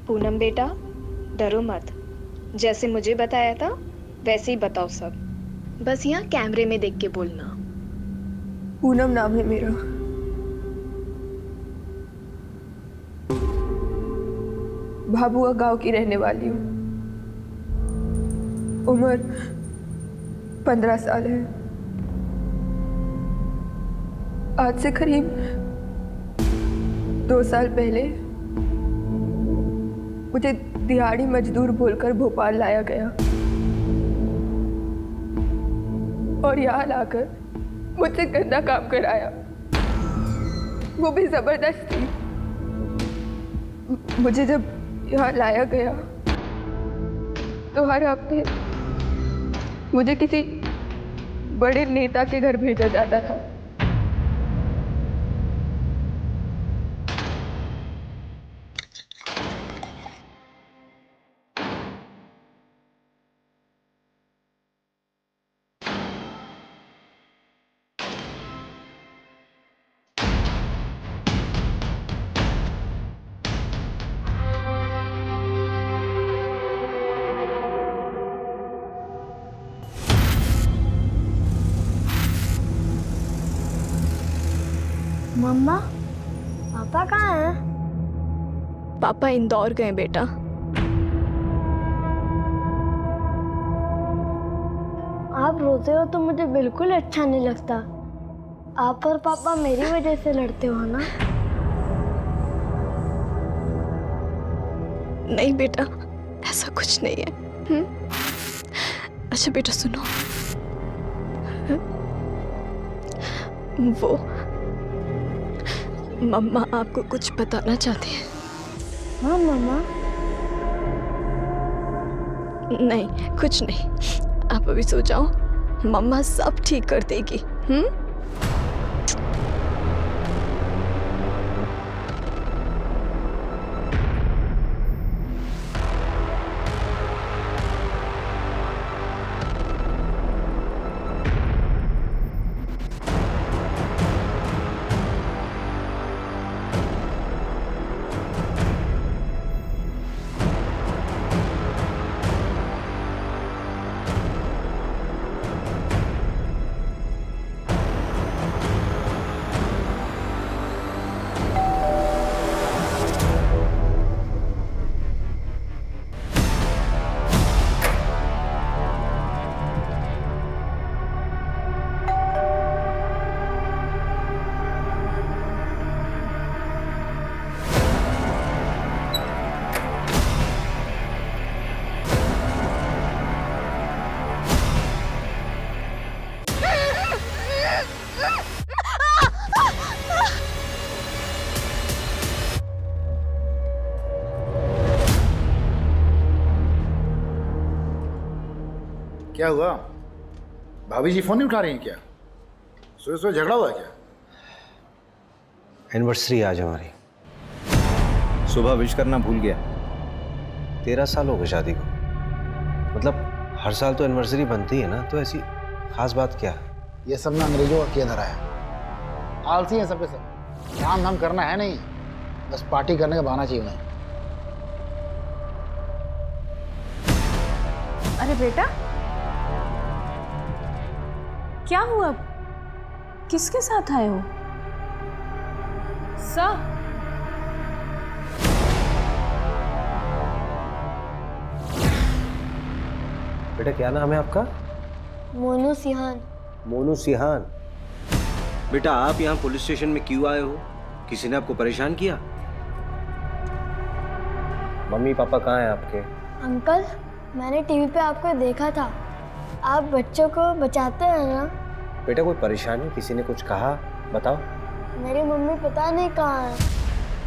पूनम बेटा, डरो मत। जैसे मुझे बताया था वैसे ही बताओ सब। बस यहाँ कैमरे में देख के बोलना। पूनम नाम है मेरा। भाभुआ गांव की रहने वाली हूँ। उम्र 15 साल है। आज से करीब 2 साल पहले मुझे दिहाड़ी मजदूर बोलकर भोपाल लाया गया और यहाँ लाकर मुझसे गंदा काम कराया, वो भी जबरदस्ती। मुझे जब यहाँ लाया गया तो हर हफ्ते मुझे किसी बड़े नेता के घर भेजा जाता था। मम्मा, पापा कहाँ हैं? पापा इंदौर गए बेटा। आप रोते हो तो मुझे बिल्कुल अच्छा नहीं लगता। आप और पापा मेरी वजह से लड़ते हो ना? नहीं बेटा, ऐसा कुछ नहीं है। अच्छा बेटा सुनो, वो मम्मा आपको कुछ बताना चाहती है। हाँ मम्मा। नहीं कुछ नहीं, आप अभी सो जाओ, मम्मा सब ठीक कर देगी। क्या हुआ? भाभी जी फोन नहीं उठा रही हैं क्या? सुबह सुबह झगड़ा हुआ क्या? एनिवर्सरी आज हमारी। सुबह विश करना भूल गया। 13 साल हो गए शादी को। मतलब हर साल तो एनिवर्सरी बनती है ना, तो ऐसी खास बात क्या है? ये सब ना अंग्रेजों का किया धरा है। आलसी है सबके सब। काम धाम करना है नहीं, बस पार्टी करने का बहाना चाहिए उन्हें। अरे बेटा, क्या हुआ? किसके साथ आए हो? सर, बेटा क्या नाम है आपका? मोनू सिहान। मोनू सिहान। बेटा आप यहाँ पुलिस स्टेशन में क्यों आए हो? किसी ने आपको परेशान किया? मम्मी पापा कहाँ हैं आपके? अंकल, मैंने टीवी पे आपको देखा था। आप बच्चों को बचाते हैं ना? बेटा कोई परेशानी, किसी ने कुछ कहा? बताओ। मेरी मम्मी पता नहीं कहाँ है,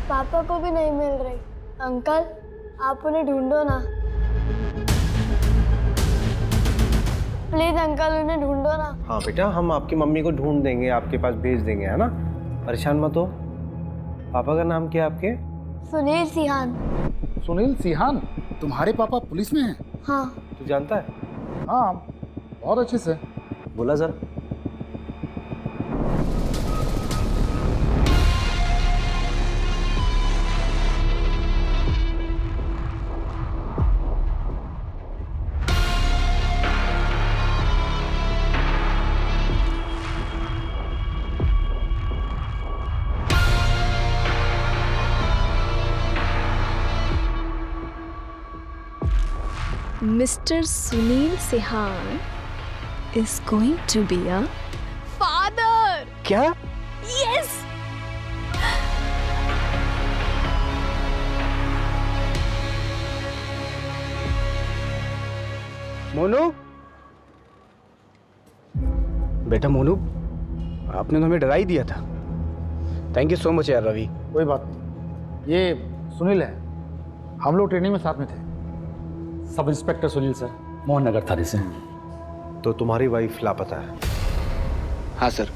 पापा को भी नहीं मिल रही। अंकल, आप उन्हें ढूंढो ना, प्लीज अंकल, उन्हें ढूंढो ना। हाँ बेटा, हम आपकी मम्मी को ढूंढ देंगे, आपके पास भेज देंगे, है ना? परेशान मत हो। पापा का नाम क्या है आपके? सुनील सिहान। सुनील सिहान? तुम्हारे पापा पुलिस में हैं? हाँ। तू जानता है? हाँ, बहुत अच्छे से। बोला जरा। Mr. Sunil Sehan is going to be a father. क्या? Yes. मोनू, बेटा मोनू, आपने तो हमें डरा ही दिया था। थैंक यू सो मच यार रवि। कोई बात नहीं, ये सुनील है, हम लोग ट्रेनिंग में साथ में थे। Sub inspector Sunil sir, Mohan Nagar थाने से। तो तुम्हारी वाइफ लापता है? हाँ सर,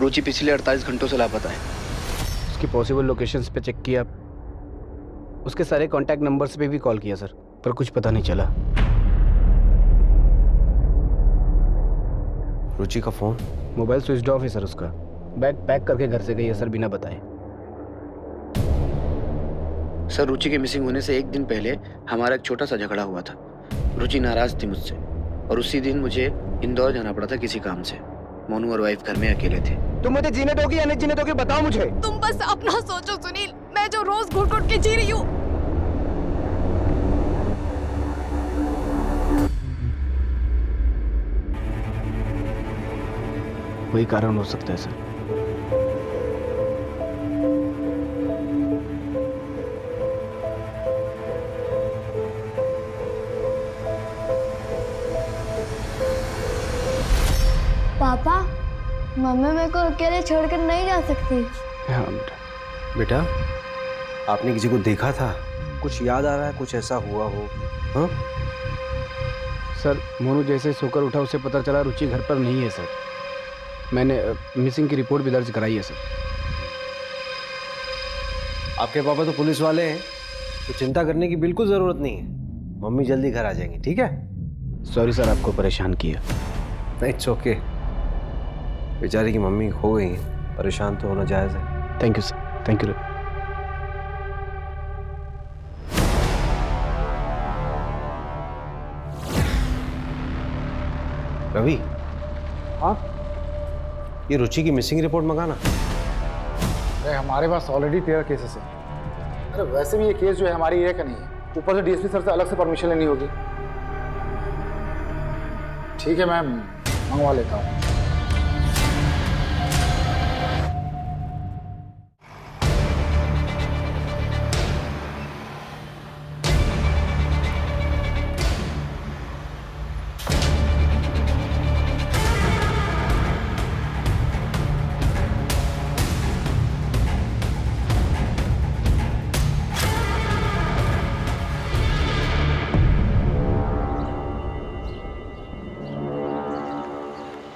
रुचि पिछले 48 घंटों से लापता है। उसकी पॉसिबल लोकेशंस पे चेक किया, उसके सारे कांटेक्ट नंबर्स पे भी कॉल किया सर, पर कुछ पता नहीं चला। रुचि का फोन? मोबाइल स्विच ऑफ है सर उसका। बैग पैक करके घर से गई है सर, बिना बताए। सर रुचि के मिसिंग होने से एक दिन पहले हमारा एक छोटा सा झगड़ा हुआ था। रुचि नाराज थी मुझसे और उसी दिन मुझे इंदौर जाना पड़ा था किसी काम से। मोनू और वाइफ घर में अकेले थे। तुम मुझे जीने दोगी या नहीं जीने दोगी, बताओ मुझे। तुम बस अपना सोचो सुनील, मैं जो रोज घुट घुट के जी रही हूँ। वही कारण हो सकता है सर। पापा, मम्मी मेरे को अकेले छोड़कर नहीं जा सकती। हाँ बेटा। बेटा, आपने किसी को देखा था? कुछ याद आ रहा है, कुछ ऐसा हुआ हो? हाँ सर, मोनू जैसे सोकर उठा उसे पता चला रुचि घर पर नहीं है सर। मैंने मिसिंग की रिपोर्ट भी दर्ज कराई है सर। आपके पापा तो पुलिस वाले हैं, तो चिंता करने की बिल्कुल जरूरत नहीं है। मम्मी जल्दी घर आ जाएंगी, ठीक है? सॉरी सर, आपको परेशान किया। It's okay. बेचारी की मम्मी खो गई हैं, परेशान तो होना जायज़ है। Thank you sir, thank you. Ravi, हाँ, ये रुचि की मिसिंग रिपोर्ट मंगाना। अरे हमारे पास ऑलरेडी 13 केसेस हैं। अरे वैसे भी ये केस जो है हमारी एरिया का नहीं है, ऊपर से डीएसपी सर से अलग से परमिशन लेनी होगी। ठीक है, मैं मंगवा लेता हूँ।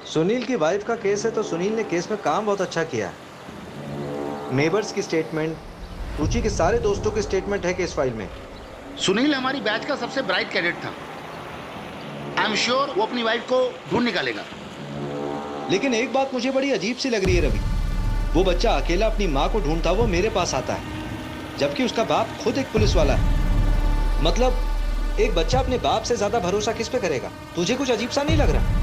सुनील की वाइफ का केस है तो सुनील ने केस में काम बहुत अच्छा किया है। नेबर्स की स्टेटमेंट, रुचि के सारे दोस्तों की स्टेटमेंट है केस फाइल में। सुनील हमारी बैच का सबसे ब्राइट कैडेट था। आई एम श्योर वो अपनी वाइफ को ढूंढ निकालेगा। लेकिन एक बात मुझे बड़ी अजीब सी लग रही है रवि, वो बच्चा अकेला अपनी माँ को ढूंढता हुआ मेरे पास आता है, जबकि उसका बाप खुद एक पुलिस वाला है। मतलब एक बच्चा अपने बाप से ज्यादा भरोसा किस पे करेगा? तुझे कुछ अजीब सा नहीं लग रहा?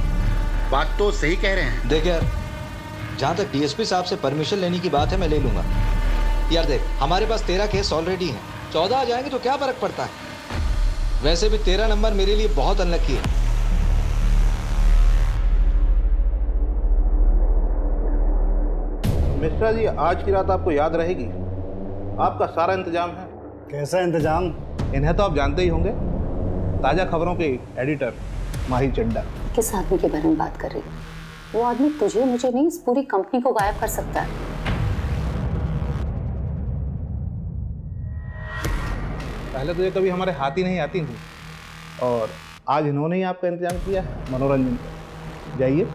बात तो सही कह रहे हैं। देख यार, जहाँ तक डीएसपी साहब से परमिशन लेने की बात है मैं ले लूंगा। यार देख, हमारे पास 13 केस ऑलरेडी हैं, 14 आ जाएंगे तो क्या फर्क पड़ता है? वैसे भी 13 नंबर मेरे लिए बहुत अनलकी है। मिश्रा जी, आज की रात आपको याद रहेगी। आपका सारा इंतजाम है। कैसा इंतजाम? इन्हें तो आप जानते ही होंगे, ताज़ा खबरों के एडिटर माही चड्डा। किस आदमी के बारे में बात कर रही है? वो आदमी तुझे, मुझे नहीं, इस पूरी कंपनी को गायब कर सकता है। पहले तो ये कभी हमारे हाथ ही नहीं आती थी, और आज इन्होंने ही आपका इंतजाम किया है मनोरंजन का। जाइए।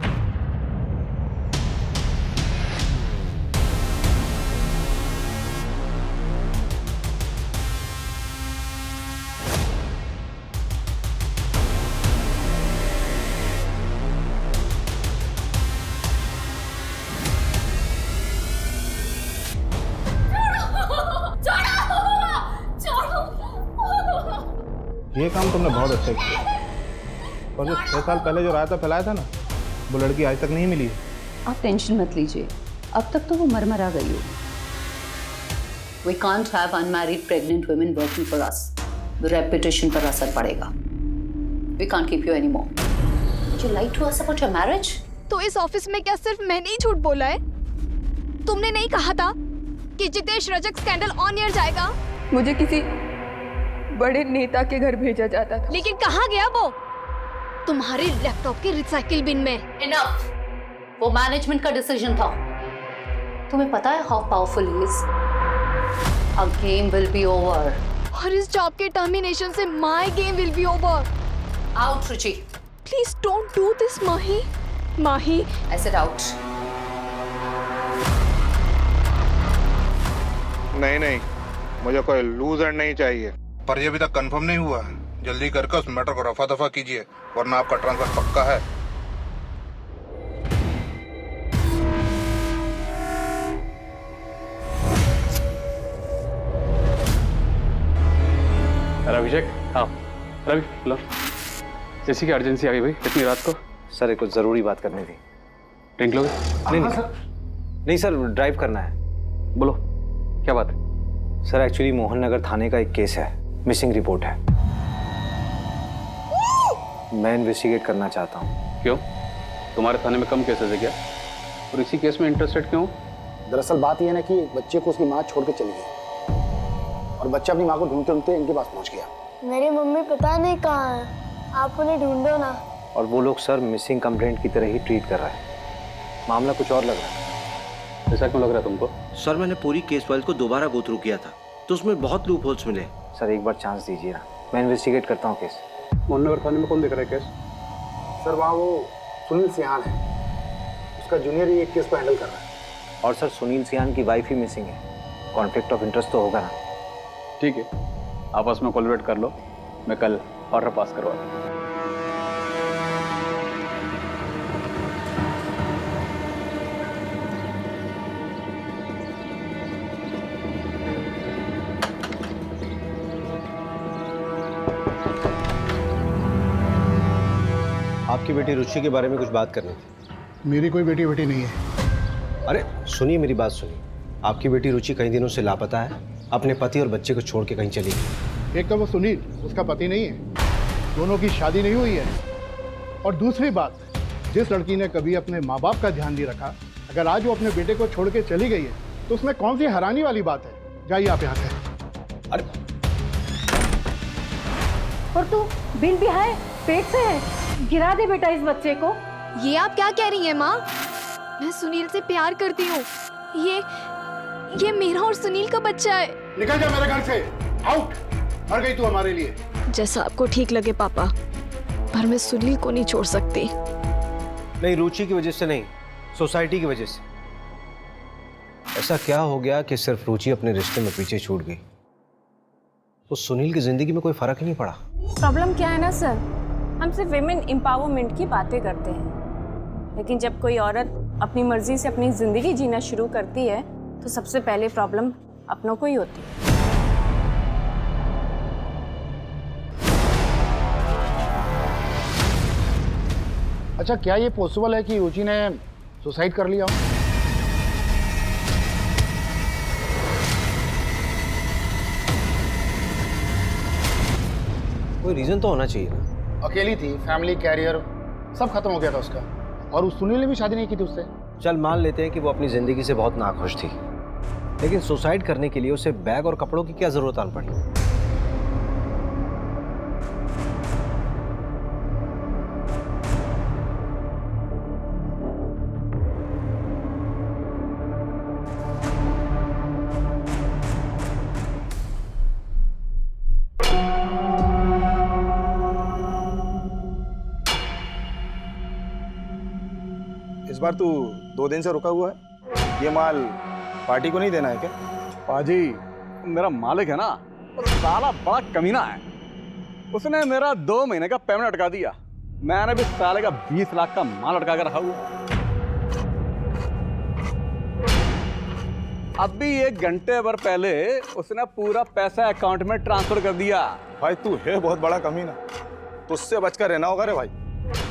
ये काम तुमने बहुत अच्छा किया। और जो 6 साल पहले जो रायता फैलाया था ना, वो लड़की आज तक नहीं मिली है। आप टेंशन मत लीजिए, अब तक तो वो मर-मरा गई हो। We can't have unmarried pregnant women working for us. Reputation पर असर पड़ेगा। We can't keep you anymore. Did you lie to us about your marriage? तो इस ऑफिस में क्या सिर्फ मैंने ही झूठ बोला है? तुमने नहीं कहा था कि Jitesh Rajak scandal on air जाएगा? मुझे किसी बड़े नेता के घर भेजा जाता था। लेकिन कहाँ गया वो? तुम्हारे लैपटॉप के रिसाइकिल बिन में। Enough. वो मैनेजमेंट का डिसीजन था। तुम्हें पता है how powerful he is? Our game will be over. और इस जॉब के टर्मिनेशन से my game will be over. Out, Ruchi. Please don't do this Mahi. Mahi, I said out. नहीं, मुझे कोई लूजर नहीं चाहिए। पर ये अभी तक कंफर्म नहीं हुआ है। जल्दी करके उस मैटर को रफा दफा कीजिए, वरना आपका ट्रांसफर पक्का है। अभिषेक, हाँ रवि, लो। जैसी की अर्जेंसी आ गई भाई, इतनी रात को। सर एक कुछ ज़रूरी बात करनी थी। ड्रिंक लोगे? नहीं सर, ड्राइव करना है। बोलो, क्या बात है? सर एक्चुअली मोहन नगर थाने का एक केस है, मिसिंग रिपोर्ट है। मैं इन्वेस्टिगेट करना चाहता हूँ। क्यों? तुम्हारे थाने में कम केसेस है क्या? और इसी केस में इंटरेस्टेड क्यों? दरअसल बात यह है ना कि बच्चे को उसकी माँ छोड़ के चली गई और बच्चा अपनी माँ को ढूंढते ढूंढते इनके पास पहुँच गया। मेरी मम्मी पता नहीं कहाँ है, आप उन्हें ढूंढो ना। और वो लोग सर मिसिंग कंप्लेंट की तरह ही ट्रीट कर रहा है। मामला कुछ और लग रहा है। ऐसा क्यों लग रहा है तुमको? सर मैंने पूरी केस फाइल को दोबारा गो थ्रू किया था, तो उसमें बहुत लूप होल्स मिले। सर एक बार चांस दीजिए ना, मैं इन्वेस्टिगेट करता हूँ केस। मोहन नगर थाने में कौन देख रहा है केस? सर वहाँ वो सुनील सिहान है, उसका जूनियर ही एक केस को हैंडल कर रहा है। और सर सुनील सिहान की वाइफ ही मिसिंग है, कॉन्फ्लिक्ट ऑफ इंटरेस्ट तो होगा ना। ठीक है, आपस में कोलैबोरेट कर लो, मैं कल ऑर्डर पास करवा दूँ। आपकी बेटी रुचि के बारे में कुछ बात करनी थी। मेरी कोई बेटी नहीं है। अरे सुनिए, मेरी बात सुनिए। आपकी बेटी रुचि कई दिनों से लापता है, अपने पति और बच्चे को छोड़ के कहीं चली गई। एक तो वो सुनील उसका पति नहीं है, दोनों की शादी नहीं हुई है। और दूसरी बात, जिस लड़की ने कभी अपने माँ बाप का ध्यान नहीं रखा, अगर आज वो अपने बेटे को छोड़ के चली गई है तो उसमें कौन सी हैरानी वाली बात है? जाइए आप यहाँ से। अरे और तू बिन भी है, पेट से है, गिरा दे बेटा इस बच्चे को। ये आप क्या कह रही हैं माँ? मैं सुनील से प्यार करती हूँ। ये मेरा और सुनील का बच्चा है। निकल जा मेरे घर से, आउट। मर गई तू हमारे लिए। जैसा आपको ठीक लगे पापा, पर मैं सुनील को नहीं छोड़ सकती। नहीं, रुचि की वजह से नहीं, सोसाइटी की वजह से। ऐसा क्या हो गया कि सिर्फ रुचि अपने रिश्ते में पीछे छूट गई, तो सुनील की जिंदगी में कोई फर्क ही नहीं पड़ा। प्रॉब्लम क्या है ना सर, हम सिर्फ विमेन एम्पावरमेंट की बातें करते हैं, लेकिन जब कोई औरत अपनी मर्जी से अपनी जिंदगी जीना शुरू करती है तो सबसे पहले प्रॉब्लम अपनों को ही होती है। अच्छा, क्या ये पॉसिबल है कि रुचि ने सुसाइड कर लिया हो? कोई रीजन तो होना चाहिए ना। अकेली थी, फैमिली, कैरियर सब खत्म हो गया था उसका। और उस सुनील ने भी शादी नहीं की थी उससे। चल मान लेते हैं कि वो अपनी जिंदगी से बहुत नाखुश थी, लेकिन सुसाइड करने के लिए उसे बैग और कपड़ों की क्या जरूरत आ पड़ी? इस बार तू 2 दिन से रुका हुआ है, ये माल पार्टी को नहीं देना है क्या? पाजी, मेरा मालिक है ना, वो साला बड़ा कमीना है। उसने मेरा 2 महीने का पेमेंट अटका दिया। मैंने भी साले का 20 लाख का माल अटका कर रखा हुआ। अभी 1 घंटे भर पहले उसने पूरा पैसा अकाउंट में ट्रांसफर कर दिया। भाई तू है बहुत बड़ा कमीना, तुझसे बचकर रहना होगा रे भाई।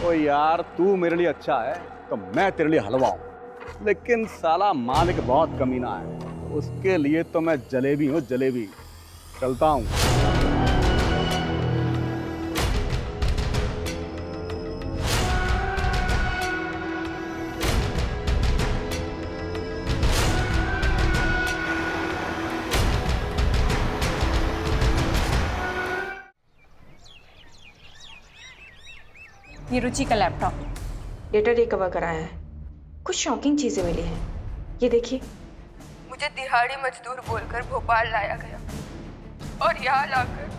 ओ यार, तू मेरे लिए अच्छा है तो मैं तेरे लिए हलवा हूं, लेकिन साला मालिक बहुत कमीना है, उसके लिए तो मैं जलेबी हूँ, जलेबी। चलता हूँ। ये रुचि का लैपटॉप। डेटा रिकवर कराया है। कुछ शॉकिंग चीजें मिली हैं। ये देखिए। मुझे दिहाड़ी मजदूर बोलकर भोपाल लाया गया और यहाँ लाकर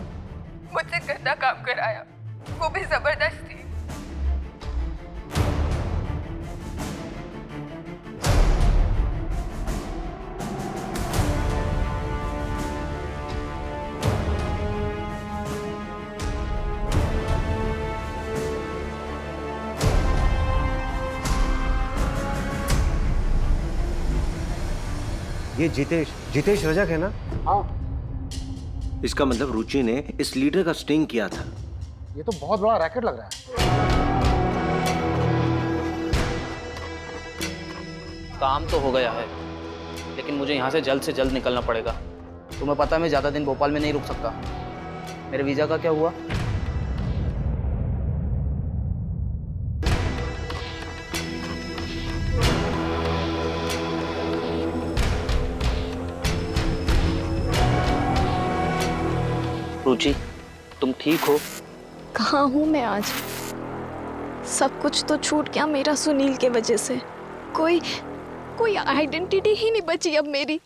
मुझसे गंदा काम कराया, वो भी जबरदस्ती। ये जितेश रजक है ना? हाँ। इसका मतलब रुचि ने इस लीडर का स्टिंग किया था। ये तो बहुत बड़ा रैकेट लग रहा है। काम तो हो गया है, लेकिन मुझे यहाँ से जल्द निकलना पड़ेगा। तुम्हें पता है मैं ज़्यादा दिन भोपाल में नहीं रुक सकता। मेरे वीज़ा का क्या हुआ? रुचि, तुम ठीक हो? कहाँ हूँ मैं आज? सब कुछ तो छूट गया मेरा सुनील के वजह से। कोई आइडेंटिटी ही नहीं बची अब मेरी।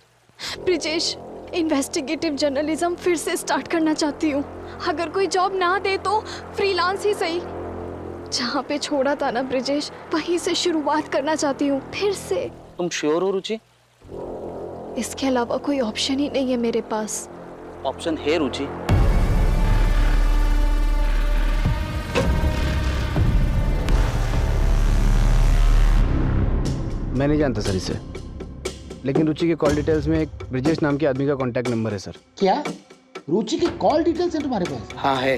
ब्रिजेश, इन्वेस्टिगेटिव जर्नलिज्म फिर से स्टार्ट करना चाहती हूँ। अगर कोई जॉब ना दे तो फ्रीलांस ही सही। जहाँ पे छोड़ा था ना ब्रिजेश, वहीं से शुरुआत करना चाहती हूँ फिर से। तुम श्योर हो रुचि? इसके अलावा कोई ऑप्शन ही नहीं है मेरे पास। ऑप्शन है रुचि। मैं नहीं जानता सर इसे, लेकिन रुचि के कॉल डिटेल्स में एक ब्रिजेश नाम के आदमी का कांटेक्ट नंबर है सर। क्या रुचि की कॉल डिटेल्स है तुम्हारे पास? हाँ है।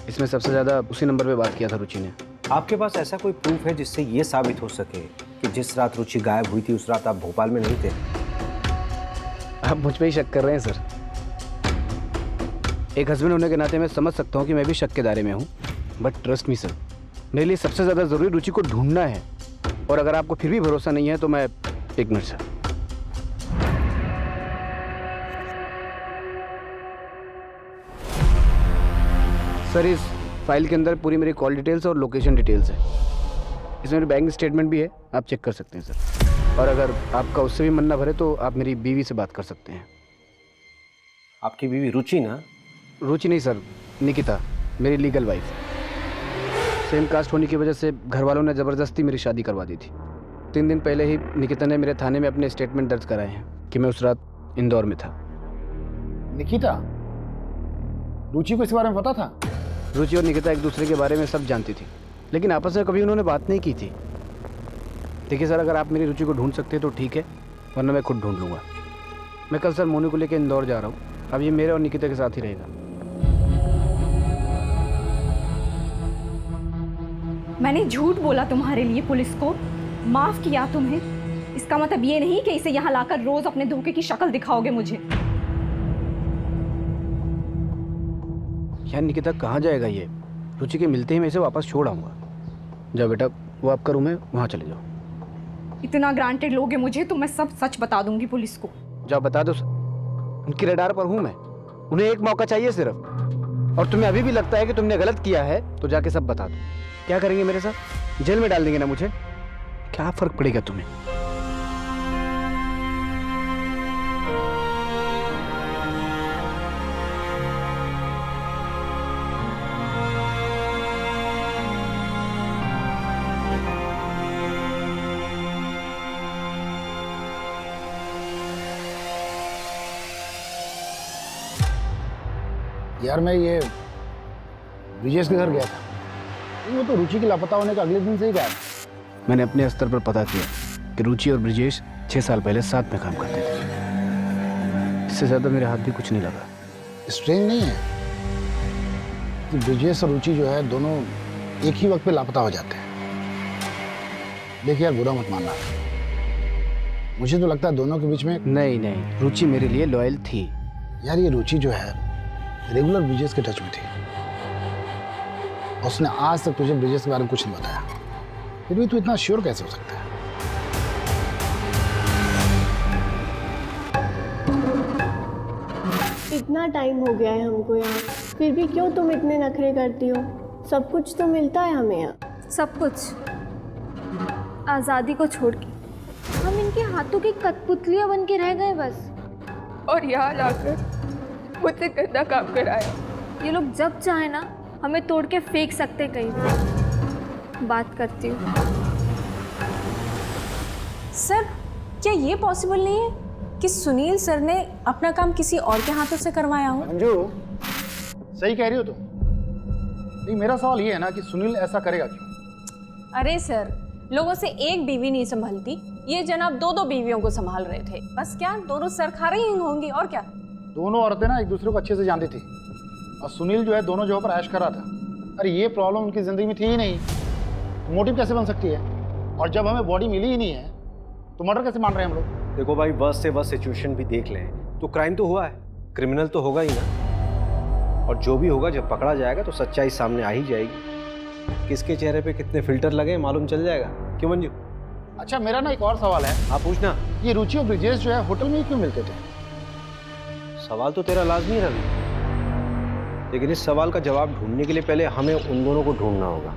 इसमें सबसे ज्यादा उसी नंबर पे बात किया था रुचि ने। आपके पास ऐसा कोई प्रूफ है जिससे ये साबित हो सके कि जिस रात रुचि गायब हुई थी उस रात आप भोपाल में नहीं थे? आप मुझ पे ही शक कर रहे हैं सर। एक हस्बैंड होने के नाते मैं समझ सकता हूँ कि मैं भी शक के दायरे में हूँ, बट ट्रस्ट मी सर, मेरे लिए सबसे ज़्यादा ज़रूरी रुचि को ढूंढना है। और अगर आपको फिर भी भरोसा नहीं है तो मैं एक मिनट सर, इस फाइल के अंदर पूरी मेरी कॉल डिटेल्स और लोकेशन डिटेल्स है। इसमें मेरी बैंक स्टेटमेंट भी है, आप चेक कर सकते हैं सर। और अगर आपका उससे भी मन ना भरे तो आप मेरी बीवी से बात कर सकते हैं। आपकी बीवी रुचि ना? रुचि नहीं सर, निकिता, मेरी लीगल वाइफ। सेम कास्ट होने की वजह से घर वालों ने ज़बरदस्ती मेरी शादी करवा दी थी। 3 दिन पहले ही निकिता ने मेरे थाने में अपने स्टेटमेंट दर्ज कराए हैं कि मैं उस रात इंदौर में था। निकिता, रुचि को इस बारे में पता था? रुचि और निकिता एक दूसरे के बारे में सब जानती थी, लेकिन आपस में कभी उन्होंने बात नहीं की थी। देखिए सर, अगर आप मेरी रुचि को ढूंढ सकते हैं तो ठीक है, वरना मैं खुद ढूंढ लूँगा। मैं कल सर मोनू को लेकर इंदौर जा रहा हूँ। अब ये मेरे और निकिता के साथ ही रहेगा। मैंने झूठ बोला तुम्हारे लिए पुलिस को, माफ किया तुम्हें। इसका मतलब ये नहीं कि इसे यहाँ लाकर रोज अपने धोखे की शक्ल दिखाओगे मुझे। यार निकिता कहाँ जाएगा ये? रुचि के मिलते ही मैं इसे वापस छोड़ आऊँगा। जाओ बेटा, वो आपका रूम है, वहाँ चले जाओ। इतना ग्रांटेड लोगे मुझे तो मैं सब सच बता दूंगी पुलिस को। जाओ बता दो सर, उनकी रडार पर हूँ मैं। उन्हें एक मौका चाहिए सिर्फ। और तुम्हें अभी भी लगता है कि तुमने गलत किया है तो जाके सब बता दो। क्या करेंगे मेरे साथ? जेल में डाल देंगे ना मुझे? क्या फर्क पड़ेगा तुम्हें? यार मैं ये ब्रिजेश के घर गया था, वो तो रुचि के लापता होने का अगले दिन से ही गायब। मैंने अपने स्तर पर पता किया कि रुचि और ब्रिजेश 6 साल पहले साथ में काम करते थे। इससे ज्यादा मेरे हाथ भी कुछ नहीं लगा। स्ट्रेंज नहीं है कि ब्रिजेश और रुचि जो है दोनों एक ही वक्त पे लापता हो जाते हैं। देखिए यार, बुरा मत मानना, मुझे तो लगता है दोनों के बीच में। नहीं, रुचि मेरे लिए लॉयल थी। यार ये रुचि जो है रेगुलर ब्रिजेश के टच में थी। उसने आज तक तुझे ब्रिजेश के बारे में कुछ नहीं बताया, फिर भी तू इतना श्योर कैसे हो सकता है? इतना टाइम हो गया है हमको यहाँ, फिर भी क्यों तुम इतने नखरे करती हो? सब कुछ तो मिलता है हमें यहाँ। सब कुछ आज़ादी को छोड़ के हम इनके हाथों की कठपुतलियाँ बन के रह गए बस। और यहाँ लाकर मुझसे गंदा काम कराया। ये लोग जब चाहे ना हमें तोड़ के फेंक सकते कहीं भी। बात करती हूँ। सर, क्या ये पॉसिबल नहीं है कि सुनील सर ने अपना काम किसी और के हाथों से करवाया हो? अंजू, सही कह रही हो तुम। लेकिन मेरा सवाल ये है ना कि सुनील ऐसा करेगा क्यों? अरे सर, लोगों से एक बीवी नहीं संभालती, ये जनाब 2-2 बीवियों को संभाल रहे थे। बस क्या दोनों सर खा रही होंगी और क्या? दोनों औरतें ना एक दूसरे को अच्छे से जानती थी और सुनील जो है दोनों जगहों पर ऐश कर रहा था। अरे ये प्रॉब्लम उनकी ज़िंदगी में थी ही नहीं, तो मोटिव कैसे बन सकती है? और जब हमें बॉडी मिली ही नहीं है तो मर्डर कैसे मान रहे हैं हम लोग? देखो भाई, वर्स्ट से वर्स्ट सिचुएशन भी देख लें तो क्राइम तो हुआ है, क्रिमिनल तो होगा ही ना। और जो भी होगा जब पकड़ा जाएगा तो सच्चाई सामने आ ही जाएगी। किसके चेहरे पे कितने फिल्टर लगे मालूम चल जाएगा। क्यों मंजू? अच्छा, मेरा ना एक और सवाल है। आप पूछना। ये रुचि और ब्रिजेश जो है होटल में ही क्यों मिलते थे? सवाल तो तेरा लाजमी है रवि, लेकिन इस सवाल का जवाब ढूंढने के लिए पहले हमें उन दोनों को ढूंढना होगा।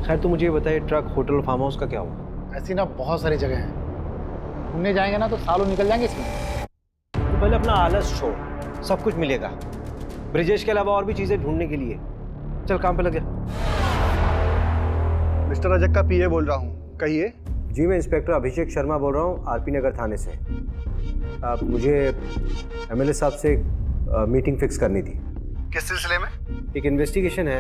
खैर तुम मुझे ये बताइए, ट्रक, होटल, फार्म हाउस का क्या हुआ? ऐसी ना बहुत सारी जगह हैं, घूमने जाएंगे ना तो सालों निकल जाएंगे इसमें। तो पहले अपना आलस छोड़, सब कुछ मिलेगा। ब्रिजेश के अलावा और भी चीजें ढूंढने के लिए चल काम पे लग जा। मिस्टर रजक का पीए बोल रहा हूँ, कहिए। जी, मैं इंस्पेक्टर अभिषेक शर्मा बोल रहा हूँ, आरपी नगर थाने से। आप मुझे एमएलए साहब से मीटिंग फिक्स करनी थी। किस सिलसिले में? एक इन्वेस्टिगेशन है,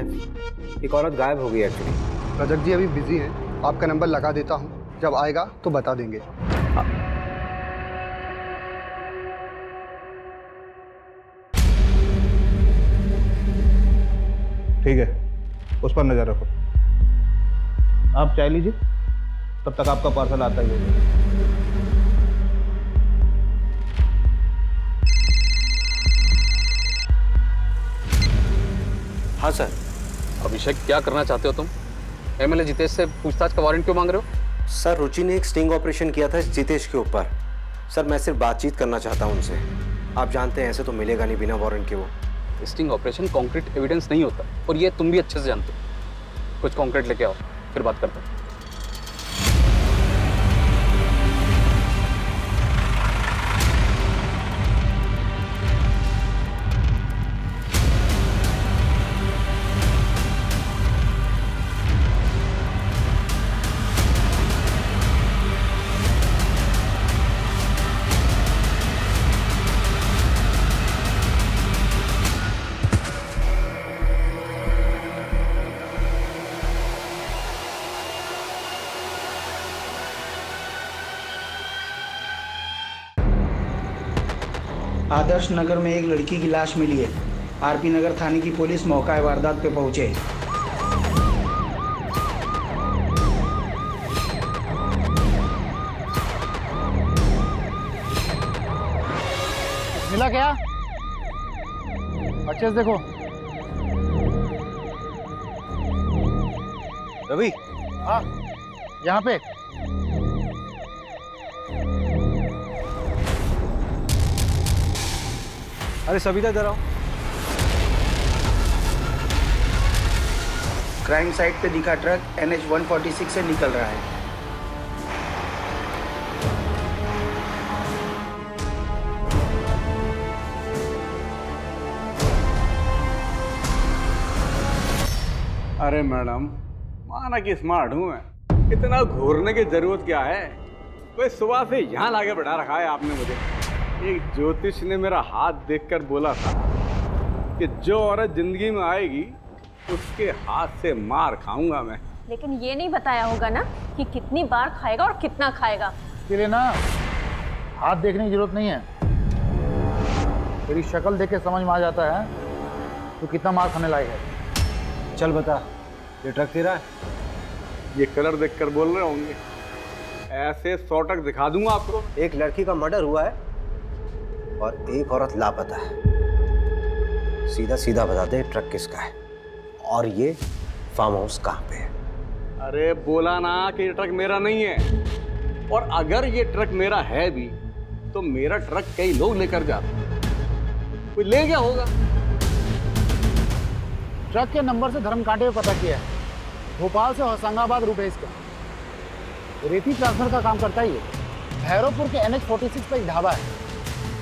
एक औरत गायब हो गई एक्चुअली। रजक जी अभी बिजी हैं, आपका नंबर लगा देता हूँ, जब आएगा तो बता देंगे। ठीक है, उस पर नजर रखो। आप चाय लीजिए, तब तक आपका पार्सल आता ही होगा। हाँ सर। अभिषेक, क्या करना चाहते हो तुम? एमएलए जितेश से पूछताछ का वारंट क्यों मांग रहे हो? सर, रुचि ने एक स्टिंग ऑपरेशन किया था जितेश के ऊपर। सर, मैं सिर्फ बातचीत करना चाहता हूँ उनसे। आप जानते हैं ऐसे तो मिलेगा नहीं बिना वारंट के। वो स्टिंग ऑपरेशन कॉन्क्रीट एविडेंस नहीं होता, और ये तुम भी अच्छे से जानते हो। कुछ कॉन्क्रीट लेके आओ, फिर बात करते हैं। आदर्श नगर में एक लड़की की लाश मिली है। आरपी नगर थाने की पुलिस मौका वारदात पे पहुंचे। मिला क्या? अच्छे से देखो। रवि। हाँ, यहाँ पे। अरे सविता, इधर आओ। क्राइम साइट पे दिखा ट्रक NH 146 से निकल रहा है। अरे मैडम, माना कि स्मार्ट हूँ मैं, इतना घूरने की जरूरत क्या है? कोई सुबह से यहाँ लाके बैठा रखा है आपने मुझे। एक ज्योतिष ने मेरा हाथ देखकर बोला था कि जो औरत जिंदगी में आएगी उसके हाथ से मार खाऊंगा मैं। लेकिन ये नहीं बताया होगा ना कि कितनी बार खाएगा और कितना खाएगा। इसके लिए ना हाथ देखने की जरूरत नहीं है, तेरी शक्ल देख के समझ में आ जाता है तो कितना मार खाने लायक है। चल बता, ये ट्रक तेरा है? ये कलर देखकर बोल रहे होंगे, ऐसे 100 ट्रक दिखा दूंगा आपको। एक लड़की का मर्डर हुआ है और एक औरत लापता है। सीधा सीधा बताते हैं ट्रक किसका है और ये फार्म हाउस कहाँ पे है। अरे बोला ना कि ये ट्रक मेरा नहीं है, और अगर ये ट्रक मेरा है भी तो मेरा ट्रक कई लोग लेकर जाते हैं। कोई ले गया होगा। ट्रक के नंबर से धर्म कांटे में पता किया है, भोपाल से होशंगाबाद रूट है इसका। रेती ट्रांसफर का काम करता ही है। भैरवपुर के NH 46 पे एक ढाबा है,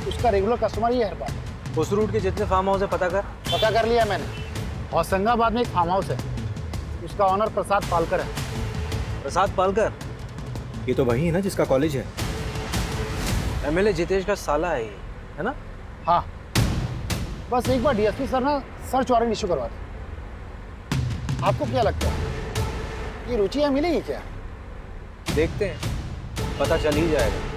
उसका रेगुलर कस्टमर ही है हर बार। उस रूट के जितने फार्म हाउस है पता कर लिया मैंने। होशंगाबाद में एक फार्म हाउस है, उसका ऑनर प्रसाद पालकर है। प्रसाद पालकर? ये तो वही है ना जिसका कॉलेज है। MLA जितेश का साला है ये, है ना? हाँ, बस एक बार DSP सर ना सर्च वारंट इशू करवा दें। आपको क्या लगता है ये रुचि यहाँ मिलेगी क्या? देखते हैं, पता चल ही जाएगा।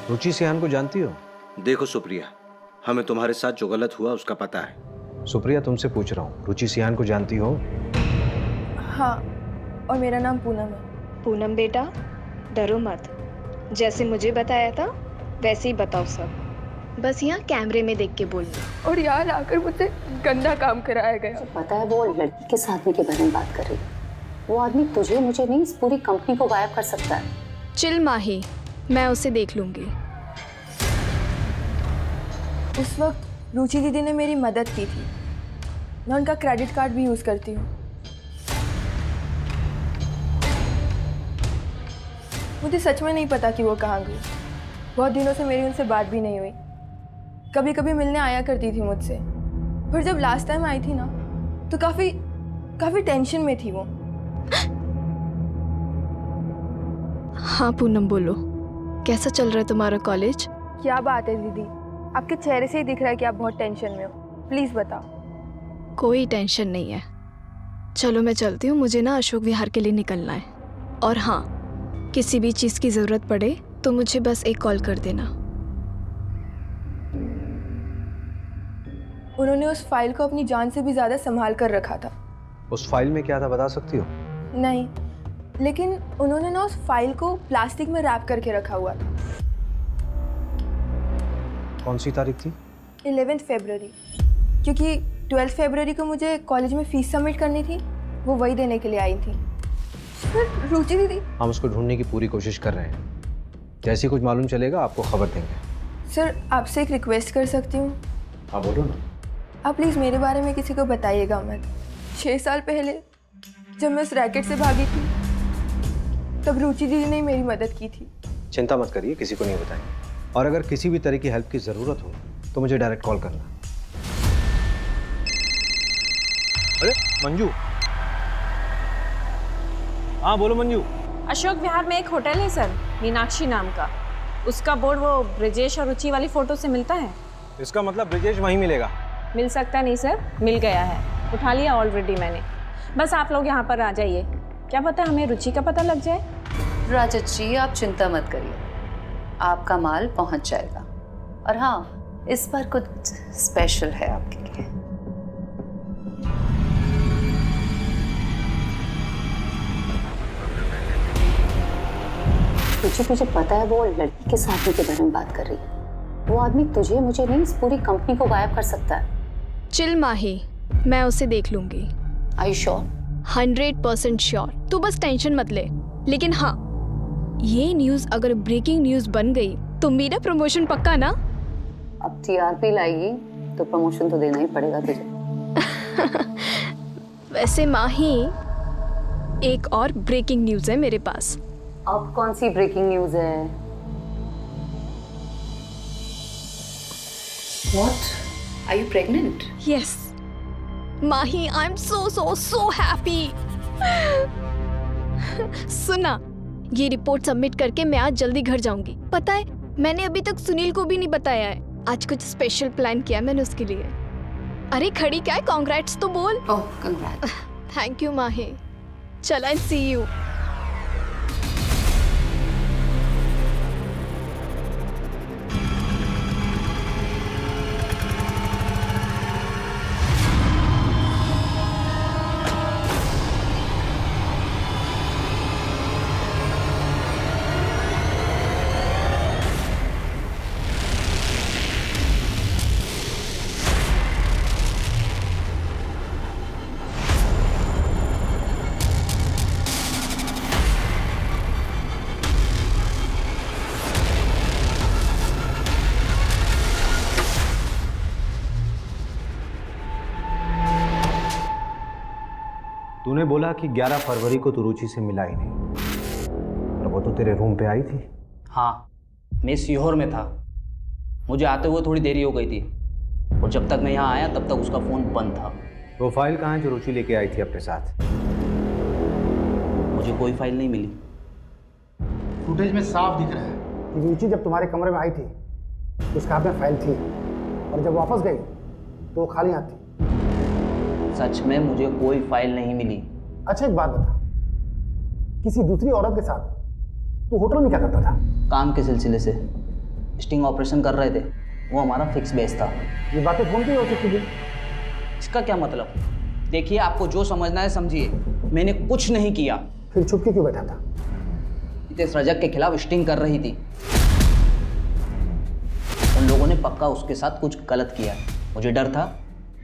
रुचि सिहान को जानती हो? देखो सुप्रिया, हमें तुम्हारे साथ जो गलत हुआ उसका पता है। सुप्रिया तुमसे पूछ रहा हूँ, रुचि सिहान को जानती हो? हाँ, और मेरा नाम पूनम है। पूनम बेटा, डरो मत। जैसे मुझे बताया था वैसे ही बताओ सब। बस यहाँ कैमरे में देख के बोलना। और यहाँ लाकर मुझसे गंदा काम कराया गया। पता है वो लड़की किस आदमी के बारे में बात कर रही है। वो आदमी तुझे मुझे नहीं, इस पूरी कंपनी को गायब कर सकता है। चिल माही, मैं उसे देख लूंगी। उस वक्त रुचि दीदी ने मेरी मदद की थी। मैं उनका क्रेडिट कार्ड भी यूज़ करती हूँ। मुझे सच में नहीं पता कि वो कहाँ गई। बहुत दिनों से मेरी उनसे बात भी नहीं हुई। कभी कभी मिलने आया करती थी मुझसे, पर जब लास्ट टाइम आई थी ना तो काफ़ी टेंशन में थी वो। हाँ पूनम बोलो, कैसा चल रहा है तुम्हारा कॉलेज? क्या बात है दीदी, आपके चेहरे से ही दिख रहा है कि आप बहुत टेंशन में हो। प्लीज़ बताओ। कोई टेंशन नहीं है, चलो मैं चलती हूँ, मुझे ना अशोक विहार के लिए निकलना है। और हाँ, किसी भी चीज़ की ज़रूरत पड़े तो मुझे बस एक कॉल कर देना। उन्होंने उस फाइल को अपनी जान से भी ज़्यादा संभाल कर रखा था। उस फाइल में क्या था बता सकती हो? नहीं, लेकिन उन्होंने ना उस फाइल को प्लास्टिक में रैप करके रखा हुआ था। कौन सी तारीख थी? 11 फरवरी, क्योंकि 12 फरवरी को मुझे कॉलेज में फीस सबमिट करनी थी, वो वही देने के लिए आई थी। सर, रुचि दीदी। हम उसको ढूंढने की पूरी कोशिश कर रहे हैं, जैसे कुछ मालूम चलेगा आपको खबर देंगे। सर, आपसे एक रिक्वेस्ट कर सकती हूँ? हाँ बोलो ना। आप प्लीज़ मेरे बारे में किसी को बताइएगा मत। 6 साल पहले जब मैं उस रैकेट से भागी थी तब रुचि दीदी ने मेरी मदद की थी। चिंता मत करिए, किसी को नहीं बताएंगे। और अगर किसी भी तरह की हेल्प की ज़रूरत हो तो मुझे डायरेक्ट कॉल करना। अरे मंजू। हाँ बोलो मंजू। अशोक विहार में एक होटल है सर, मीनाक्षी नाम का। उसका बोर्ड वो ब्रिजेश और रुचि वाली फ़ोटो से मिलता है। इसका मतलब ब्रिजेश वहीं मिलेगा? मिल सकता नहीं सर, मिल गया है, उठा लिया ऑलरेडी मैंने। बस आप लोग यहाँ पर आ जाइए, क्या पता हमें रुचि का पता लग जाए। राजत जी आप चिंता मत करिए, आपका माल पहुँच जाएगा। और हाँ, इस बार कुछ स्पेशल है आपके लिए। तुझे पता है वो लड़की किस आदमी के बारे में बात कर रही है। वो आदमी तुझे मुझे नहीं, इस पूरी कंपनी को गायब कर सकता है। चिल माही, मैं उसे देख लूंगी। Are you sure? 100% श्योर, तू बस टेंशन मत ले। लेकिन हाँ, ये न्यूज़ अगर ब्रेकिंग न्यूज़ बन गई तो मेरा प्रमोशन पक्का ना? अब TRP लाएगी तो प्रमोशन तो देना ही पड़ेगा तुझे। वैसे माही, एक और ब्रेकिंग न्यूज़ है मेरे पास। अब कौन सी ब्रेकिंग न्यूज़ है? What? Are you pregnant? Yes. Mahi, I'm so happy. सुना, ये रिपोर्ट सबमिट करके मैं आज जल्दी घर जाऊंगी। पता है, मैंने अभी तक सुनील को भी नहीं बताया है। आज कुछ स्पेशल प्लान किया मैंने उसके लिए। अरे खड़ी क्या है, कांग्रेट्स तो बोल। Oh, congrats. थैंक यू माही। चल, आई सी यू। तूने बोला कि 11 फरवरी को तू रुचि से मिला ही नहीं, और वो तो तेरे रूम पे आई थी। हाँ, मैं सीहोर में था। मुझे आते हुए थोड़ी देरी हो गई थी, और जब तक मैं यहाँ आया तब तक उसका फ़ोन बंद था। वो फाइल कहाँ है जो रुचि लेके आई थी अपने साथ? मुझे कोई फाइल नहीं मिली। फुटेज में साफ दिख रहा है कि रुचि जब तुम्हारे कमरे में आई थी तो उसके हाथ में फाइल थी, और जब वापस गई तो वो खाली हाथ थी। सच में मुझे कोई फाइल नहीं मिली। अच्छा एक बात बता, किसी दूसरी औरत के साथ तू होटल में क्या करता था? काम के सिलसिले से स्टिंग ऑपरेशन कर रहे थे, वो हमारा फिक्स बेस था। ये बातें फोन पे हो सकती थी। इसका क्या मतलब? देखिए, आपको जो समझना है समझिए, मैंने कुछ नहीं किया। फिर छुप के क्यों बैठा था? इस रजक के खिलाफ स्टिंग कर रही थी। उन लोगों ने पक्का उसके साथ कुछ गलत किया है। मुझे डर था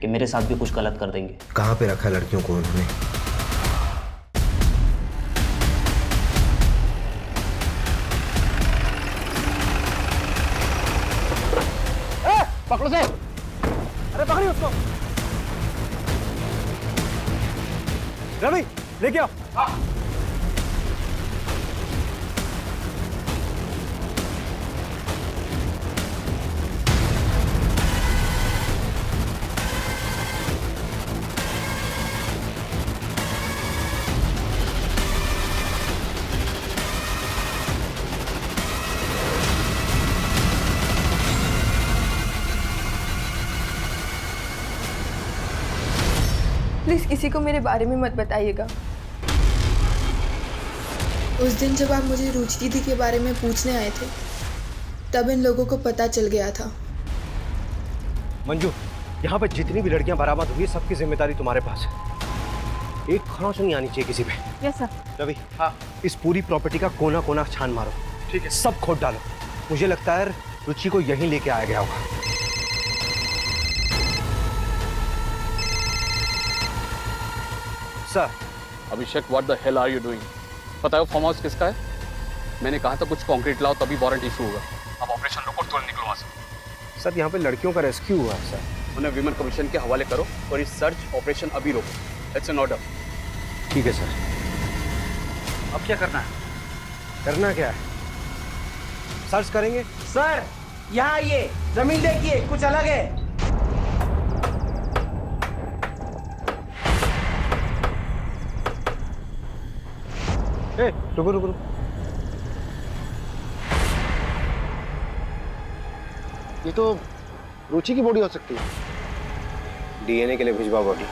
कि मेरे साथ भी कुछ गलत कर देंगे। कहाँ पे रखा लड़कियों को उन्होंने? पकड़ो से। अरे पकड़िए उसको। रवि लेके आओ। प्लीज किसी को मेरे बारे में मत बताइएगा। उस दिन जब आप मुझे रुचि दीदी के बारे में पूछने आए थे, तब इन लोगों को पता चल गया था। मंजू, यहाँ पे जितनी भी लड़कियां बरामद हुई, सबकी जिम्मेदारी तुम्हारे पास है। एक खरोंच नहीं आनी चाहिए किसी पे। Yes sir. रवि, हाँ, इस पूरी प्रॉपर्टी का कोना कोना छान मारो। ठीक है, सब खोद डालो। मुझे लगता है रुचि को यहीं लेके आया गया होगा। Sir. Abhishek, what the hell are you doing? पता है वो फार्म हाउस किसका है? मैंने कहा था कुछ कंक्रीट लाओ तभी वारंट इशू होगा। अब ऑपरेशन रोको, तुरंत निकलो वहाँ से। सर, यहाँ पे लड़कियों का रेस्क्यू हुआ है सर। उन्हें विमेन कमीशन के हवाले करो और इस सर्च ऑपरेशन अभी रोको। It's an order. ठीक है सर। अब क्या करना है? करना क्या है? सर्च करेंगे। सर, यहाँ आइए, जमीन देखिए, कुछ अलग है। ए, रुको रुको रुको। ये तो रुचि की बॉडी हो सकती है। डीएनए के लिए भिजवा बॉडी।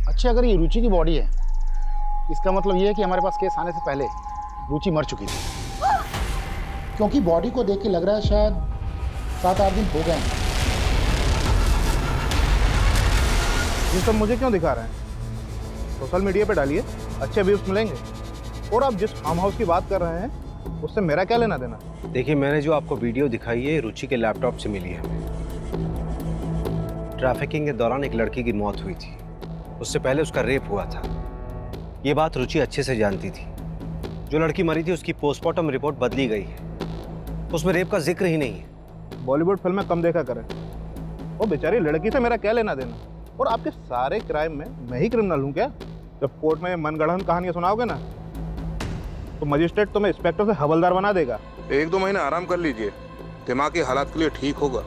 अच्छा, अगर ये रुचि की बॉडी है, इसका मतलब ये है कि हमारे पास केस आने से पहले रुचि मर चुकी थी, क्योंकि बॉडी को देख के लग रहा है शायद 7-8 दिन हो गए हैं। ये सब मुझे क्यों दिखा रहे हैं? सोशल मीडिया पे डालिए, अच्छे व्यूज मिलेंगे। और आप जिस फार्म हाउस की बात कर रहे हैं, उससे मेरा क्या लेना देना? देखिए, मैंने जो आपको वीडियो दिखाई है, रुचि के लैपटॉप से मिली है। ट्रैफिकिंग के दौरान एक लड़की की मौत हुई थी, उससे पहले उसका रेप हुआ था। ये बात रुचि अच्छे से जानती थी। जो लड़की मरी थी उसकी पोस्टमार्टम रिपोर्ट बदली गई है, उसमें रेप का जिक्र ही नहीं है। बॉलीवुड फिल्में कम देखा करें। वो बेचारी लड़की से मेरा क्या लेना देना? और आपके सारे क्राइम में मैं ही क्रिमिनल हूँ क्या? जब कोर्ट में मनगढ़ंत कहानियां सुनाओगे ना, तो मजिस्ट्रेट तुम्हें इंस्पेक्टर से हवलदार बना देगा। 1-2 महीने आराम कर लीजिए, दिमागी हालात के लिए ठीक होगा।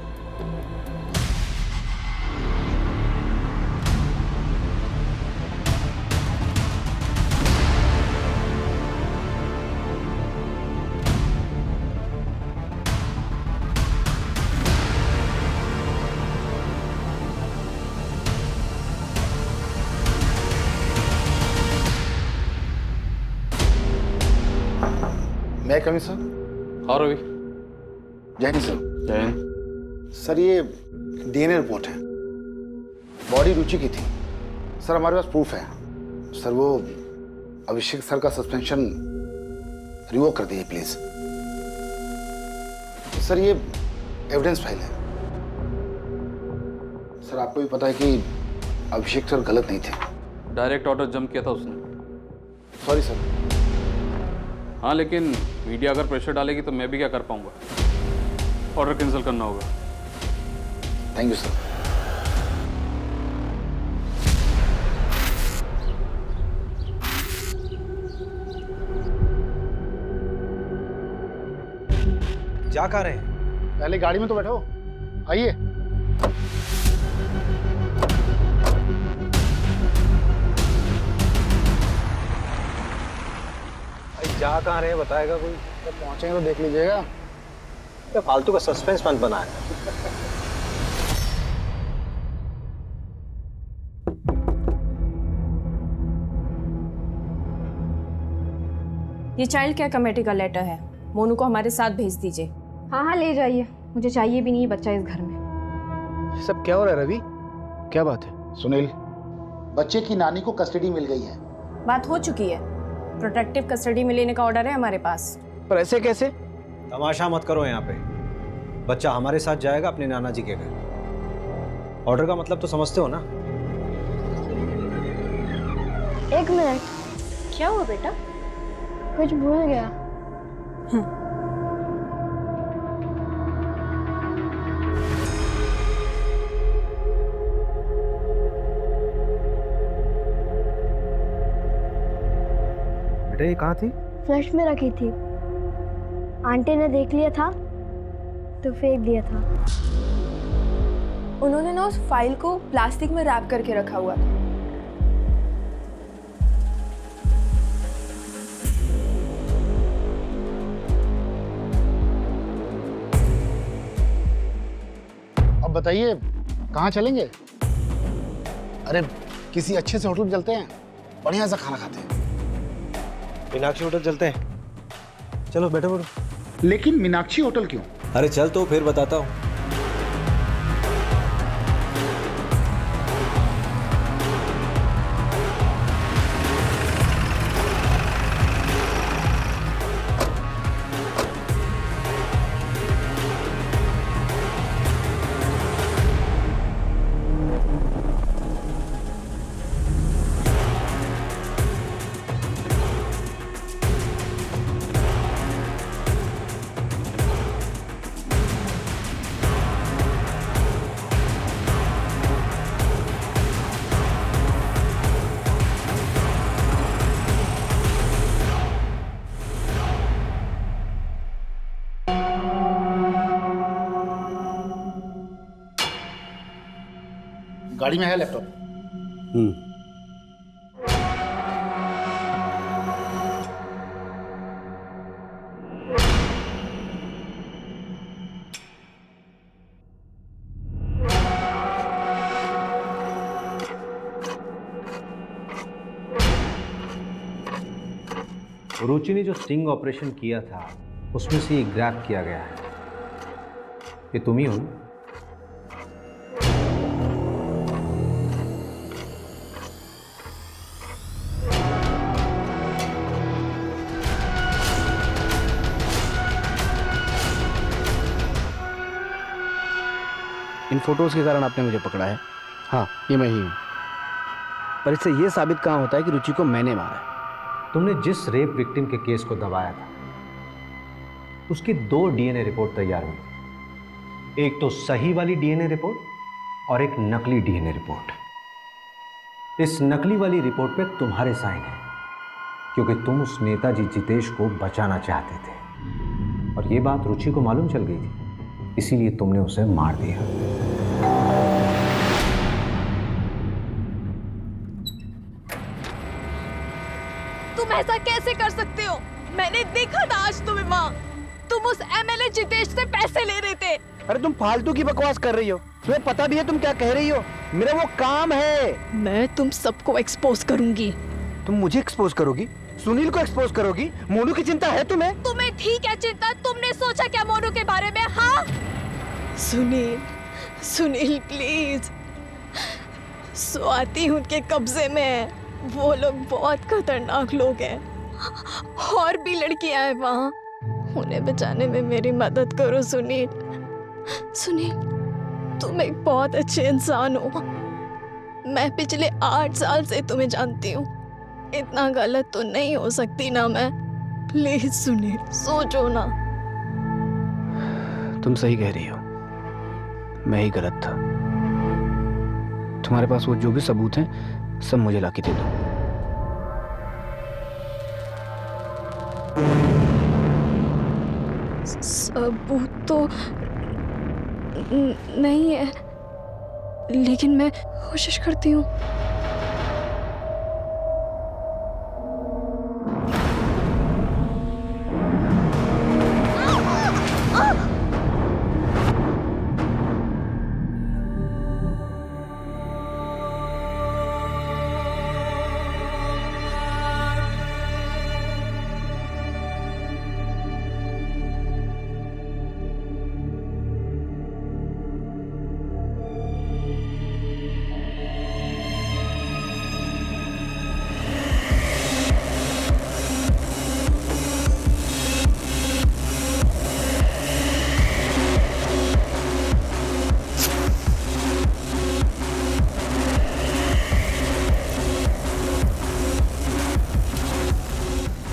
मैं कमी सर। हाँ रवि। जय हिंद सर। जय हिंद। सर, ये डीएनए रिपोर्ट है, बॉडी रुचि की थी। सर, हमारे पास प्रूफ है। सर, वो अभिषेक सर का सस्पेंशन रिवोक कर दीजिए प्लीज। सर, ये एविडेंस फाइल है। सर, आपको भी पता है कि अभिषेक सर गलत नहीं थे। डायरेक्ट ऑर्डर जम किया था उसने। Sorry sir. हाँ, लेकिन मीडिया अगर प्रेशर डालेगी तो मैं भी क्या कर पाऊंगा? ऑर्डर कैंसिल करना होगा। Thank you sir. जा कहाँ रहे हैं? पहले गाड़ी में तो बैठो, आइए। जा कहाँ रहे हैं बताएगा कोई? जब पहुंचेंगे तो देख लीजिएगा। क्या फालतू का सस्पेंस मत बनाए। ये चाइल्ड केयर कमेटी का लेटर है, मोनू को हमारे साथ भेज दीजिए। हाँ हाँ ले जाइए, मुझे चाहिए भी नहीं ये बच्चा इस घर में। सब क्या हो रहा है रवि? क्या बात है? सुनील, बच्चे की नानी को कस्टडी मिल गई है। बात हो चुकी है, प्रोटेक्टिव कस्टडी में लेने का ऑर्डर है हमारे पास। पर ऐसे कैसे? तमाशा मत करो यहाँ पे। बच्चा हमारे साथ जाएगा अपने नाना जी के घर। ऑर्डर का मतलब तो समझते हो ना? एक मिनट, क्या हुआ बेटा? कुछ भूल गया। बेटा ये कहाँ थी? फ्लश में रखी थी, आंटी ने देख लिया था तो फेंक दिया था। उन्होंने ना उस फाइल को प्लास्टिक में रैप करके रखा हुआ था। अब बताइए कहाँ चलेंगे? अरे किसी अच्छे से होटल में चलते हैं, बढ़िया सा खाना खाते हैं। मीनाक्षी होटल चलते हैं। चलो बैठो बैठो। लेकिन मीनाक्षी होटल क्यों? अरे चल तो फिर बताता हूँ। गाड़ी में है लैपटॉप। रुचि ने जो स्टिंग ऑपरेशन किया था उसमें से ये ग्रैब किया गया है। ये तुम ही हो ना? इन फोटोज के कारण आपने मुझे पकड़ा है। हाँ, ये मैं ही हूँ। पर इससे ये साबित कहाँ होता है कि रुचि को मैंने मारा है। तुमने जिस रेप विक्टिम के केस को दबाया था उसकी 2 डीएनए रिपोर्ट तैयार हुई। एक तो सही वाली डीएनए रिपोर्ट और एक नकली डीएनए रिपोर्ट। इस नकली वाली रिपोर्ट पे तुम्हारे साइन है क्योंकि तुम उस नेताजी जितेश को बचाना चाहते थे और ये बात रुचि को मालूम चल गई थी, इसीलिए तुमने उसे मार दिया। तुम ऐसा कैसे कर सकते हो? मैंने देखा था आज तुम्हें वहाँ। तुम उस एमएलए जितेश से पैसे ले रहे थे। अरे तुम फालतू की बकवास कर रही हो। तुम्हें पता भी है तुम क्या कह रही हो? मेरा वो काम है। मैं तुम सबको एक्सपोज करूंगी। तुम मुझे एक्सपोज करोगी? सुनील को एक्सपोज करोगी? मोनू की चिंता है तुम्हें? तुम्हें ठीक है चिंता? तुमने सोचा क्या मोनू के बारे में? हाँ सुनील, सुनील प्लीज। स्वाति उनके कब्जे में है। वो लोग बहुत खतरनाक लोग हैं। और भी लड़कियां हैं वहाँ, उन्हें बचाने में मेरी मदद करो सुनील। सुनील, तुम एक बहुत अच्छे इंसान हो। मैं पिछले 8 साल से तुम्हें जानती हूँ। इतना गलत तो नहीं हो सकती ना मैं। प्लीज सुनील, सोचो ना। तुम सही कह रही हो। मैं ही गलत था। तुम्हारे पास वो जो भी सबूत हैं सब मुझे लाके दे दो। सबूत तो नहीं है, लेकिन मैं कोशिश करती हूँ।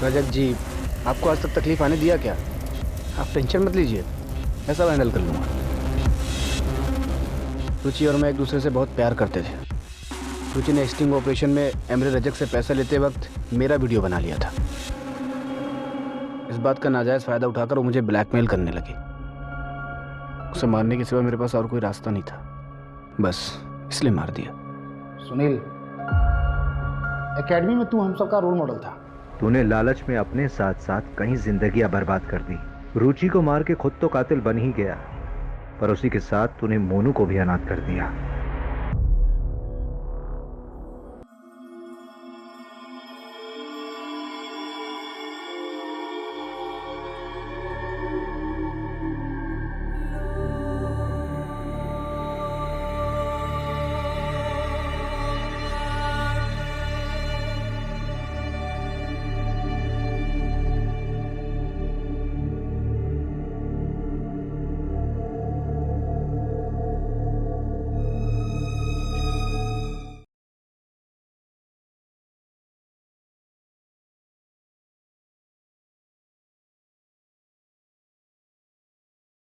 रजत जी, आपको आज तक तकलीफ आने दिया क्या? आप टेंशन मत लीजिए, मैं सब हैंडल कर लूँगा। रुचि और मैं एक दूसरे से बहुत प्यार करते थे। रुचि ने स्टिंग ऑपरेशन में एमरे रजक से पैसा लेते वक्त मेरा वीडियो बना लिया था। इस बात का नाजायज़ फ़ायदा उठाकर वो मुझे ब्लैकमेल करने लगी। उसे मारने के सिवा मेरे पास और कोई रास्ता नहीं था, बस इसलिए मार दिया। सुनील, एकेडमी में तू हम सबका रोल मॉडल था। तूने लालच में अपने साथ साथ कई जिंदगियां बर्बाद कर दी। रुचि को मार के खुद तो कातिल बन ही गया, पर उसी के साथ तूने मोनू को भी अनाथ कर दिया।